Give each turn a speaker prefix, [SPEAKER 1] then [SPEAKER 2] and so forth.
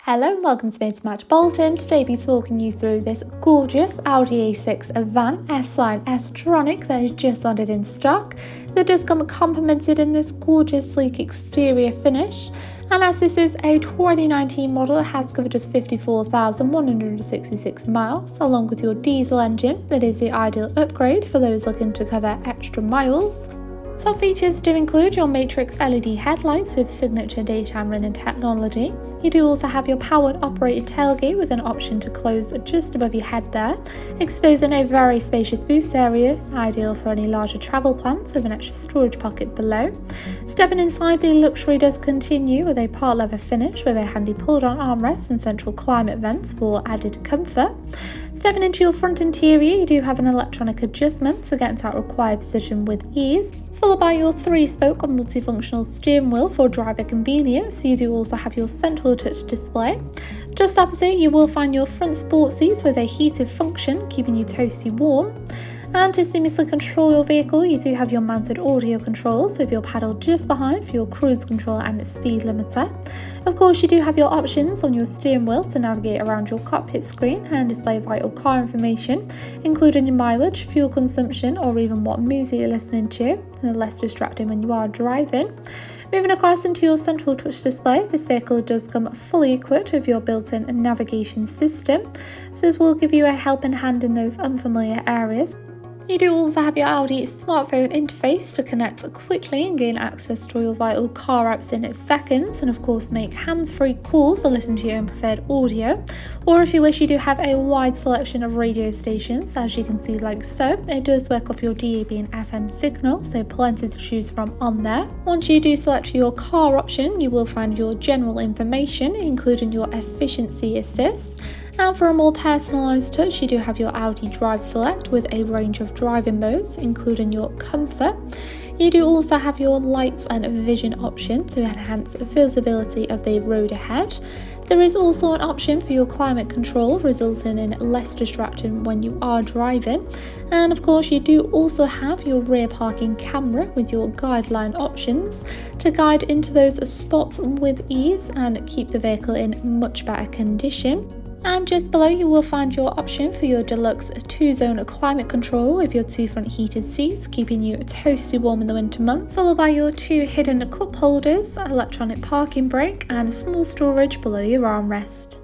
[SPEAKER 1] Hello and welcome to Motor Match Bolton. Today I'll be talking you through this gorgeous Audi A6 Avant S-Line S Tronic that has just landed in stock. That does come complemented in this gorgeous sleek exterior finish. And as this is a 2019 model, it has covered just 54,166 miles, along with your diesel engine. That is the ideal upgrade for those looking to cover extra miles. Top features do include your matrix LED headlights with signature daytime running technology. You do also have your powered operated tailgate with an option to close just above your head there, exposing a very spacious boot area, ideal for any larger travel plans with an extra storage pocket below. Stepping inside, the luxury does continue with a part leather finish with a handy pull-down armrest and central climate vents for added comfort. Stepping into your front interior, you do have an electronic adjustment to get into that required position with ease, followed by your 3-spoke multifunctional steering wheel for driver convenience. You do also have your central touch display. Just opposite, you will find your front sport seats with a heated function, keeping you toasty warm. And to seamlessly control your vehicle, you do have your mounted audio controls with your paddle just behind for your cruise control and speed limiter. Of course, you do have your options on your steering wheel to navigate around your cockpit screen and display vital car information, including your mileage, fuel consumption, or even what music you're listening to, and less distracting when you are driving. Moving across into your central touch display, this vehicle does come fully equipped with your built-in navigation system, so this will give you a helping hand in those unfamiliar areas. You do also have your Audi smartphone interface to connect quickly and gain access to your vital car apps in seconds, and of course make hands-free calls or listen to your own preferred audio. Or if you wish, you do have a wide selection of radio stations, as you can see like so. It does work off your DAB and FM signal, so plenty to choose from on there. Once you do select your car option, you will find your general information, including your efficiency assist. And for a more personalised touch, you do have your Audi Drive Select with a range of driving modes, including your comfort. You do also have your lights and vision option to enhance visibility of the road ahead. There is also an option for your climate control, resulting in less distraction when you are driving. And of course, you do also have your rear parking camera with your guideline options to guide into those spots with ease and keep the vehicle in much better condition. And just below, you will find your option for your Deluxe 2-zone climate control with your 2 front heated seats, keeping you toasty warm in the winter months, followed by your 2 hidden cup holders, electronic parking brake, and a small storage below your armrest.